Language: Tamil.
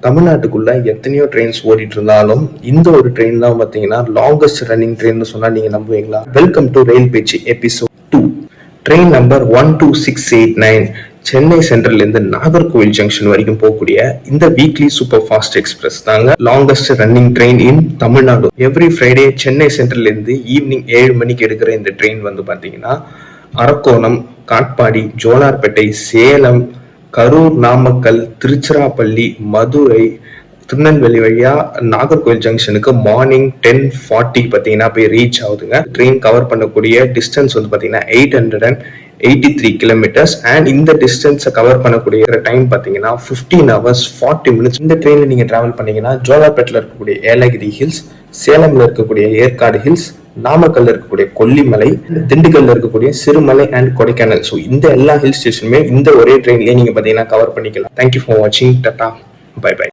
தமிழ்நாட்டுக்குள்ள எத்தனையோ ட்ரெயின்ஸ் ஓடிட்டு இருந்தாலும் இந்த ஒரு ட்ரெயின் தான் பாத்தீங்கன்னா லாங்கஸ்ட் ரன்னிங் ட்ரெயின் சொன்னா நீங்க நம்புவீங்களா? வெல்கம் டு ரயில் பேச்சு எபிசோட் 2. ட்ரெயின் நம்பர் 12689 சென்னை சென்ட்ரல்ல இருந்து நாகர்கோவில் ஜங்ஷன் வரைக்கும் போகக்கூடிய இந்த வீக்லி சூப்பர் ஃபாஸ்ட் எக்ஸ்பிரஸ் தாங்க longest running train in Tamil Nadu. Every Friday Chennai சென்ட்ரல்ல இருந்து ஈவினிங் 7 மணிக்கு எடுக்கிற இந்த ட்ரெயின் பாத்தீங்கன்னா அரக்கோணம், காட்பாடி, ஜோலார்பேட்டை, சேலம், கரூர், நாமக்கல், திருச்சிராப்பள்ளி, மதுரை, திருநெல்வேலி வழியா நாகர்கோவில் ஜங்ஷனுக்கு மார்னிங் 10:40 பாத்தீங்கன்னா போய் ரீச் ஆகுதுங்க. ட்ரெயின் கவர் பண்ணக்கூடிய டிஸ்டன்ஸ் பாத்தீங்கன்னா 883 கிலோமீட்டர்ஸ் அண்ட் இந்த டிஸ்டன்ஸை கவர் பண்ணக்கூடிய டைம் பாத்தீங்கன்னா 15 hours 40 minutes. இந்த ட்ரெயின்ல நீங்க டிராவல் பண்ணீங்கன்னா ஜோலார்பேட்டில் இருக்கக்கூடிய ஏலகிரி ஹில்ஸ், சேலம்ல இருக்கக்கூடிய ஏற்காடு ஹில்ஸ், நாமக்கல்ல இருக்கக்கூடிய கொல்லிமலை, திண்டுக்கல்ல இருக்கக்கூடிய சிறுமலை அண்ட் கொடைக்கானல். ஸோ இந்த எல்லா ஹில் ஸ்டேஷனுமே இந்த ஒரே ட்ரெயின்லயே நீங்க பாத்தீங்கன்னா கவர் பண்ணிக்கலாம். தேங்க்யூ ஃபார் வாட்சிங். Tata, bye by.